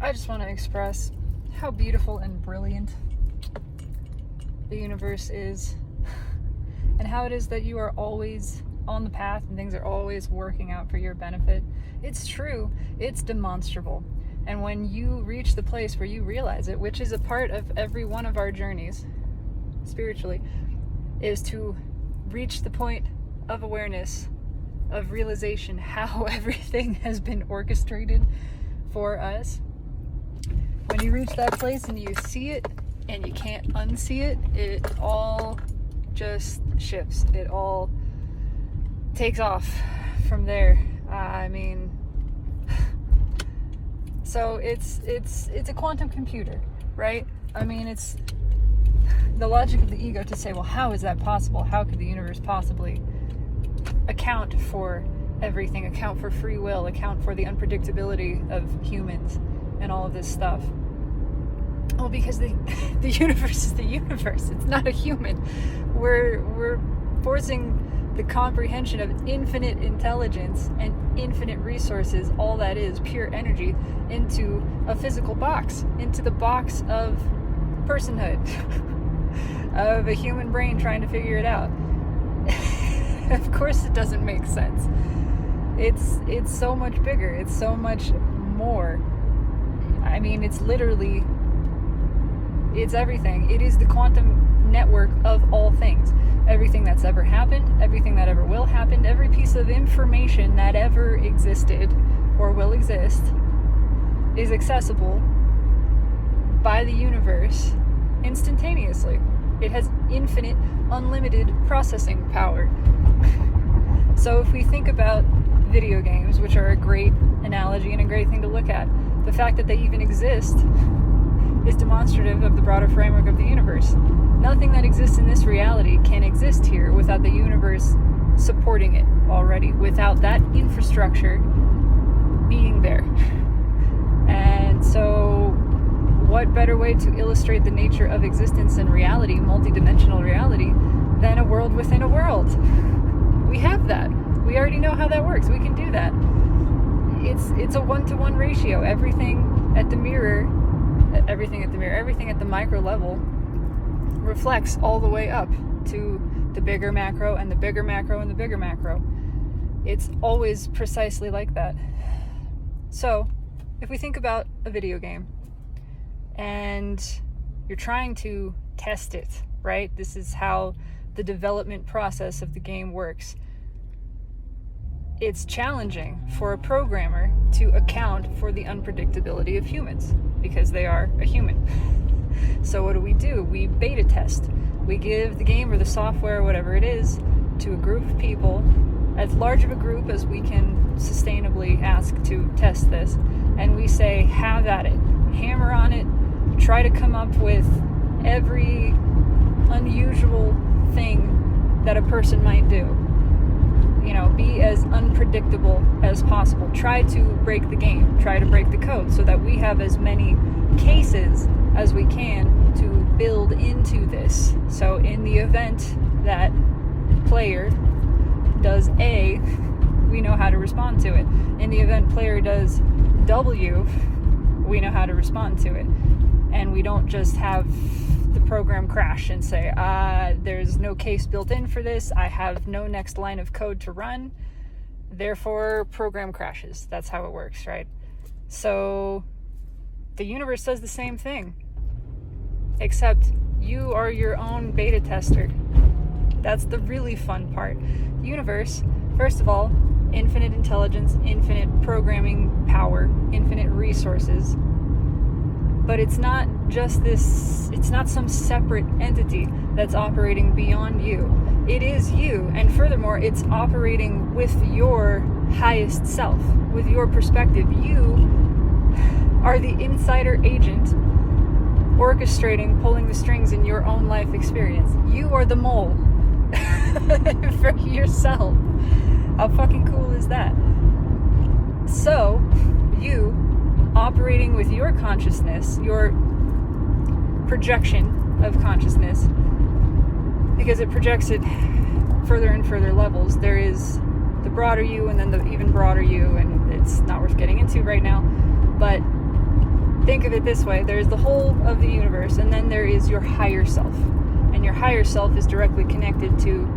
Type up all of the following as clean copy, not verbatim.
I just want to express how beautiful and brilliant the universe is, and how it is that you are always on the path and things are always working out for your benefit. It's true, it's demonstrable. And when you reach the place where you realize it, which is a part of every one of our journeys spiritually, is to reach the point of awareness, of realization, how everything has been orchestrated for us. When you reach that place and you see it and you can't unsee it, it all just shifts. It all takes off from there. So it's a quantum computer, right? It's the logic of the ego to say, well, how is that possible? How could the universe possibly account for everything, account for free will, account for the unpredictability of humans and all of this stuff? Well, because the universe is the universe. It's not a human. We're forcing the comprehension of infinite intelligence and infinite resources, all that is pure energy, into a physical box, into the box of personhood, of a human brain trying to figure it out. Of course it doesn't make sense. It's so much bigger. It's so much more. It's everything. It is the quantum network of all things. Everything that's ever happened, everything that ever will happen, every piece of information that ever existed or will exist is accessible by the universe instantaneously. It has infinite, unlimited processing power. So if we think about video games, which are a great analogy and a great thing to look at, the fact that they even exist is demonstrative of the broader framework of the universe. Nothing that exists in this reality can exist here without the universe supporting it already, without that infrastructure being there. And so what better way to illustrate the nature of existence and reality, multidimensional reality, than a world within a world? We have that. We already know how that works. We can do that. It's a 1-to-1 ratio. Everything at the micro level reflects all the way up to the bigger macro and the bigger macro and the bigger macro. It's always precisely like that. So, if we think about a video game and you're trying to test it, right? This is how the development process of the game works. It's challenging for a programmer to account for the unpredictability of humans because they are a human. So what do? We beta test. We give the game or the software, whatever it is, to a group of people, as large of a group as we can sustainably ask to test this, and we say, have at it. Hammer on it. Try to come up with every unusual thing that a person might do. Be as unpredictable as possible. Try to break the game. Try to break the code so that we have as many cases as we can to build into this. So in the event that player does A, we know how to respond to it. In the event player does W, we know how to respond to it. And we don't just have the program crash and say, there's no case built in for this, I have no next line of code to run, therefore program crashes. That's how it works, right? So the universe does the same thing, except you are your own beta tester. That's the really fun part. The universe, first of all, infinite intelligence, infinite programming power, infinite resources. But it's not just this, it's not some separate entity that's operating beyond you. It is you, and furthermore, it's operating with your highest self, with your perspective. You are the insider agent orchestrating, pulling the strings in your own life experience. You are the mole for yourself. How fucking cool is that? So, you operating with your consciousness, your projection of consciousness, because it projects it further and further levels. There is the broader you and then the even broader you, and it's not worth getting into right now, but think of it this way. There's the whole of the universe, and then there is your higher self. And your higher self is directly connected to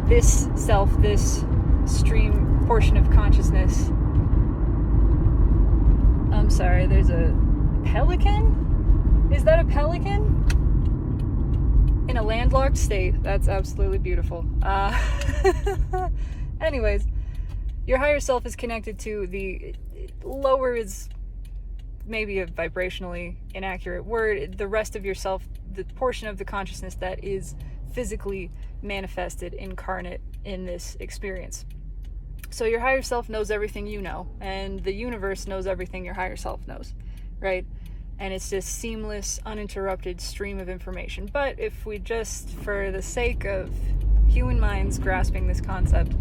this self, this stream portion of consciousness. I'm sorry, there's a pelican? Is that a pelican? In a landlocked state. That's absolutely beautiful. Anyways, your higher self is connected to the lower is maybe a vibrationally inaccurate word. The rest of yourself, the portion of the consciousness that is physically manifested, incarnate in this experience. So your higher self knows everything you know, and the universe knows everything your higher self knows, right? And it's this seamless, uninterrupted stream of information. But if we just, for the sake of human minds grasping this concept,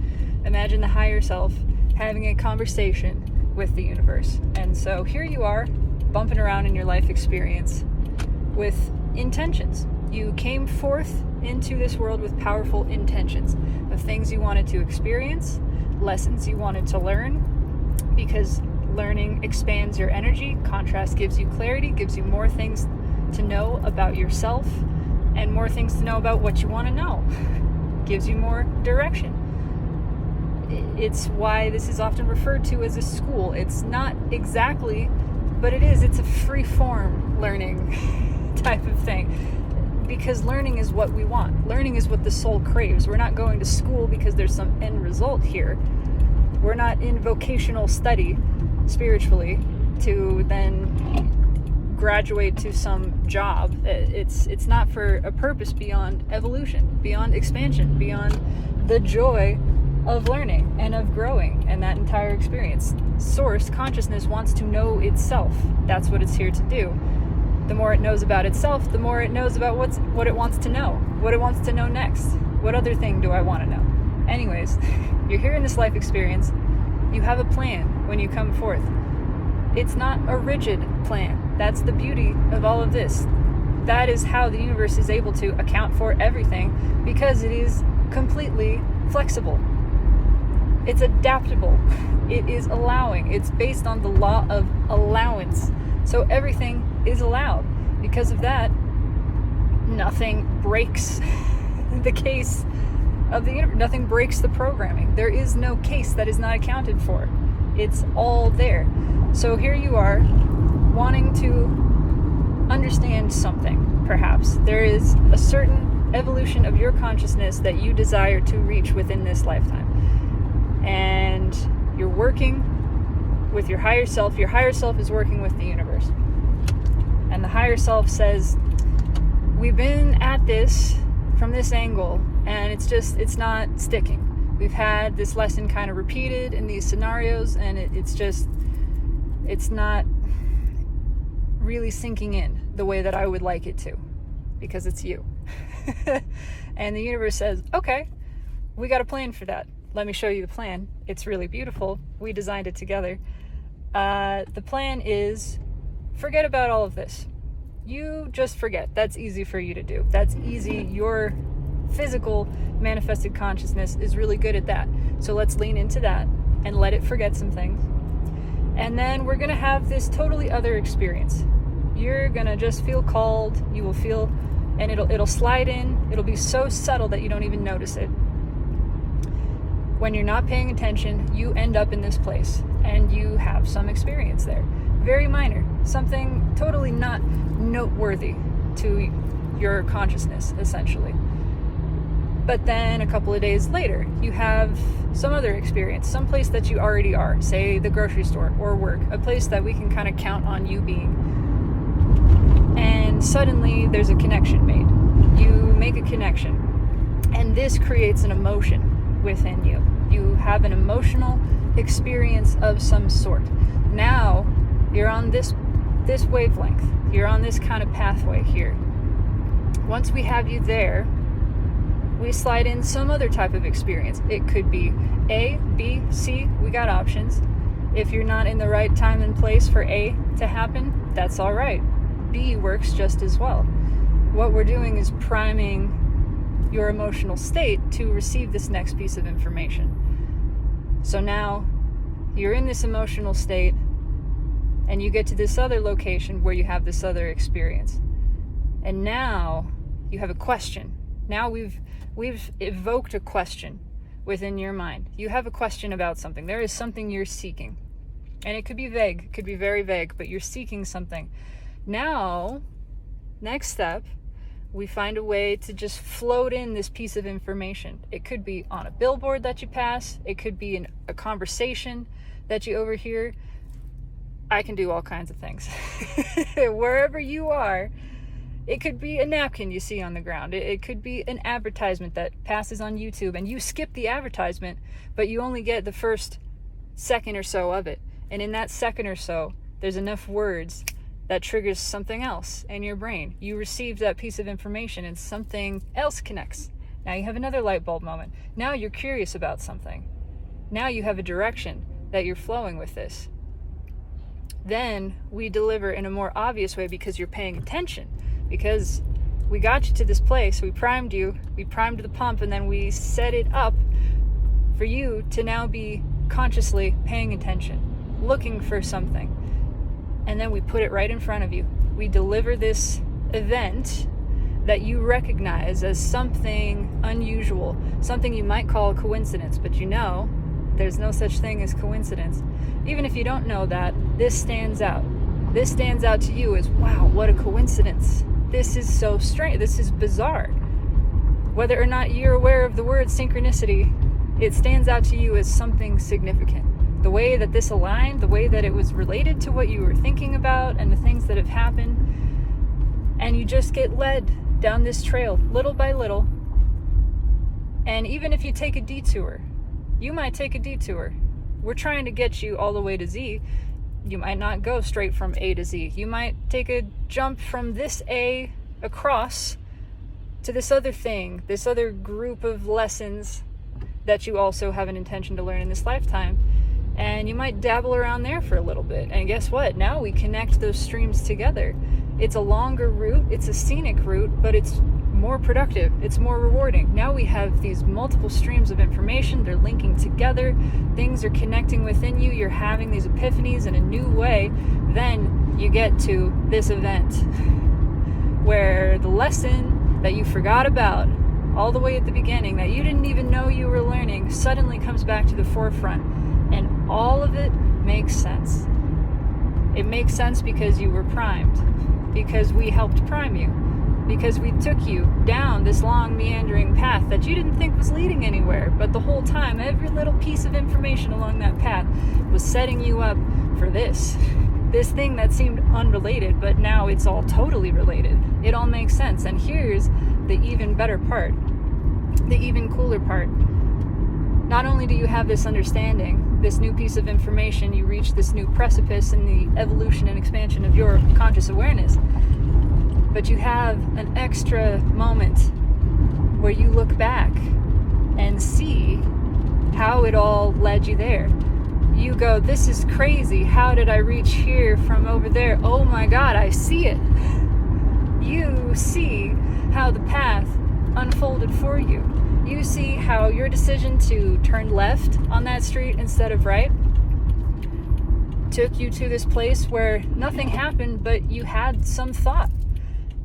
imagine the higher self having a conversation with the universe. And so here you are, bumping around in your life experience with intentions. You came forth into this world with powerful intentions of things you wanted to experience, lessons you wanted to learn, because learning expands your energy, contrast gives you clarity, gives you more things to know about yourself, and more things to know about what you want to know. Gives you more direction. It's why this is often referred to as a school. It's not exactly, but it is. It's a free-form learning type of thing. Because learning is what we want. Learning is what the soul craves. We're not going to school because there's some end result here. We're not in vocational study spiritually to then graduate to some job. It's not for a purpose beyond evolution, beyond expansion, beyond the joy of learning and of growing and that entire experience. Source consciousness wants to know itself. That's what it's here to do. The more it knows about itself, the more it knows about what it wants to know, what it wants to know next. What other thing do I want to know? Anyways, you're here in this life experience. You have a plan when you come forth. It's not a rigid plan. That's the beauty of all of this. That is how the universe is able to account for everything, because it is completely flexible. It's adaptable. It is allowing. It's based on the law of allowance. So everything is allowed. Because of that, nothing breaks the case of the universe. Nothing breaks the programming. There is no case that is not accounted for. It's all there. So here you are, wanting to understand something, perhaps. There is a certain evolution of your consciousness that you desire to reach within this lifetime. And you're working with your higher self. Your higher self is working with the universe. And the higher self says, we've been at this from this angle, and it's not sticking. We've had this lesson kind of repeated in these scenarios, and it's not really sinking in the way that I would like it to, because it's you. And the universe says, okay, we got a plan for that. Let me show you the plan. It's really beautiful. We designed it together. The plan is, forget about all of this. You just forget. That's easy for you to do. That's easy. Your physical manifested consciousness is really good at that. So let's lean into that and let it forget some things. And then we're going to have this totally other experience. You're going to just feel called. You will feel, and it'll slide in. It'll be so subtle that you don't even notice it. When you're not paying attention, you end up in this place and you have some experience there. Very minor, something totally not noteworthy to your consciousness, essentially. But then a couple of days later, you have some other experience, some place that you already are, say the grocery store or work, a place that we can kind of count on you being. And suddenly there's a connection made. You make a connection, and this creates an emotion within you. You have an emotional experience of some sort. Now you're on this wavelength. You're on this kind of pathway here. Once we have you there, we slide in some other type of experience. It could be A, B, C. We got options. If you're not in the right time and place for A to happen, that's all right. B works just as well. What we're doing is priming your emotional state to receive this next piece of information. So now you're in this emotional state. And you get to this other location where you have this other experience. And now you have a question. Now we've evoked a question within your mind. You have a question about something. There is something you're seeking. And it could be vague, it could be very vague, but you're seeking something. Now, next step, we find a way to just float in this piece of information. It could be on a billboard that you pass. It could be in a conversation that you overhear. I can do all kinds of things. Wherever you are, it could be a napkin you see on the ground. It could be an advertisement that passes on YouTube and you skip the advertisement, but you only get the first second or so of it. And in that second or so, there's enough words that triggers something else in your brain. You receive that piece of information and something else connects. Now you have another light bulb moment. Now you're curious about something. Now you have a direction that you're flowing with this. Then we deliver in a more obvious way because you're paying attention. Because we got you to this place, we primed you, we primed the pump, and then we set it up for you to now be consciously paying attention, looking for something. And then we put it right in front of you. We deliver this event that you recognize as something unusual, something you might call a coincidence, but you know there's no such thing as coincidence. Even if you don't know that, this stands out. This stands out to you as, wow, what a coincidence. This is so strange. This is bizarre. Whether or not you're aware of the word synchronicity, it stands out to you as something significant. The way that this aligned, the way that it was related to what you were thinking about and the things that have happened. And you just get led down this trail little by little. And even if you take a detour, you might take a detour. We're trying to get you all the way to Z. You might not go straight from A to Z. You might take a jump from this A across to this other thing, this other group of lessons that you also have an intention to learn in this lifetime. And you might dabble around there for a little bit. And guess what? Now we connect those streams together. It's a longer route, it's a scenic route, but it's more productive, it's more rewarding. Now we have these multiple streams of information, they're linking together, things are connecting within you, you're having these epiphanies in a new way. Then you get to this event where the lesson that you forgot about all the way at the beginning, that you didn't even know you were learning, suddenly comes back to the forefront. And all of it makes sense. It makes sense because you were primed, because we helped prime you, because we took you down this long meandering path that you didn't think was leading anywhere, but the whole time, every little piece of information along that path was setting you up for this thing that seemed unrelated, but now it's all totally related. It all makes sense. And here's the even better part, the even cooler part. Not only do you have this understanding, this new piece of information, you reach this new precipice in the evolution and expansion of your conscious awareness, but you have an extra moment where you look back and see how it all led you there. You go, this is crazy. How did I reach here from over there? Oh my God, I see it. You see how the path unfolded for you. You see how your decision to turn left on that street instead of right took you to this place where nothing happened, but you had some thought.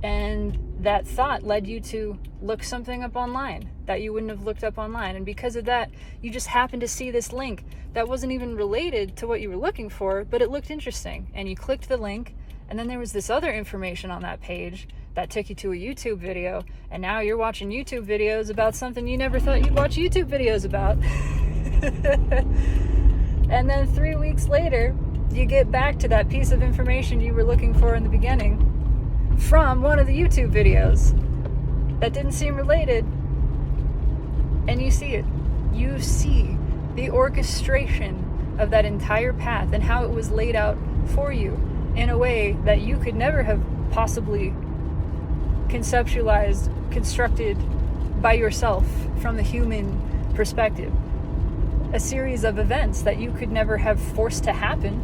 And that thought led you to look something up online that you wouldn't have looked up online. And because of that, you just happened to see this link that wasn't even related to what you were looking for, but it looked interesting. And you clicked the link, and then there was this other information on that page that took you to a YouTube video, and now you're watching YouTube videos about something you never thought you'd watch YouTube videos about. And then 3 weeks later, you get back to that piece of information you were looking for in the beginning from one of the YouTube videos that didn't seem related, and you see it. You see the orchestration of that entire path and how it was laid out for you in a way that you could never have possibly conceptualized, constructed by yourself from the human perspective. A series of events that you could never have forced to happen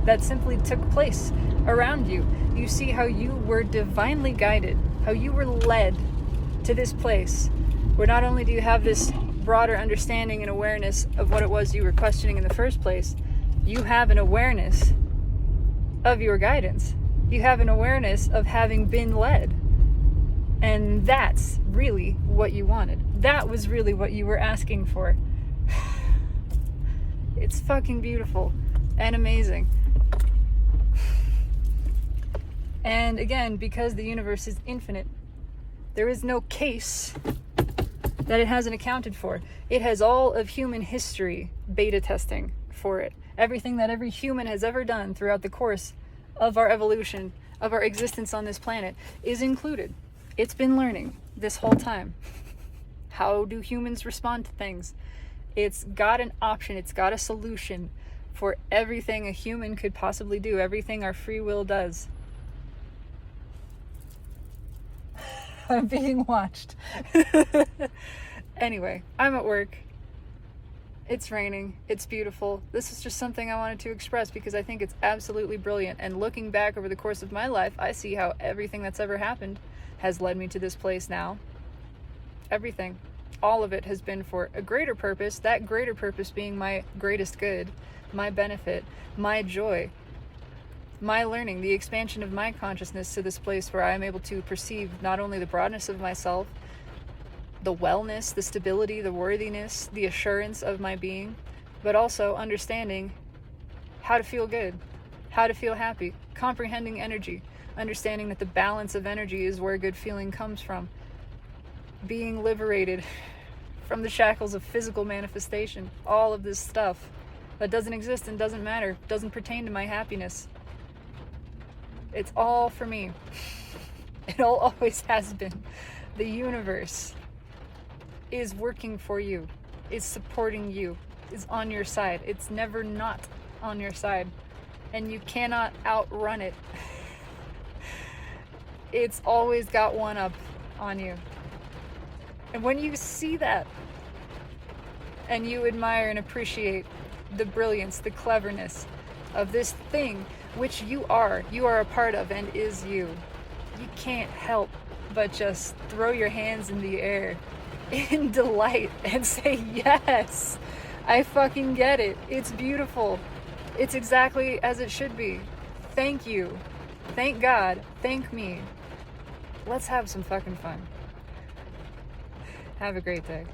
that simply took place around you. You see how you were divinely guided, how you were led to this place where not only do you have this broader understanding and awareness of what it was you were questioning in the first place, you have an awareness of your guidance. You have an awareness of having been led. And that's really what you wanted. That was really what you were asking for. It's fucking beautiful and amazing. And again, because the universe is infinite, there is no case that it hasn't accounted for. It has all of human history beta testing for it. Everything that every human has ever done throughout the course of our evolution, of our existence on this planet, is included. It's been learning this whole time. How do humans respond to things? It's got an option, it's got a solution for everything a human could possibly do, everything our free will does. I'm being watched. Anyway, I'm at work. It's raining. It's beautiful. This is just something I wanted to express because I think it's absolutely brilliant. And looking back over the course of my life, I see how everything that's ever happened has led me to this place now. Everything. All of it has been for a greater purpose, that greater purpose being my greatest good, my benefit, my joy, my learning, the expansion of my consciousness to this place where I am able to perceive not only the broadness of myself, the wellness, the stability, the worthiness, the assurance of my being, but also understanding how to feel good, how to feel happy, comprehending energy, understanding that the balance of energy is where good feeling comes from, being liberated from the shackles of physical manifestation, all of this stuff that doesn't exist and doesn't matter, doesn't pertain to my happiness. It's all for me. It all always has been. The universe is working for you, is supporting you, is on your side. It's never not on your side, and you cannot outrun it. It's always got one up on you. And when you see that, and you admire and appreciate the brilliance, the cleverness of this thing, which you are a part of and is you can't help but just throw your hands in the air in delight and say, yes, I fucking get it. It's beautiful. It's exactly as it should be. Thank you. Thank God. Thank me. Let's have some fucking fun. Have a great day.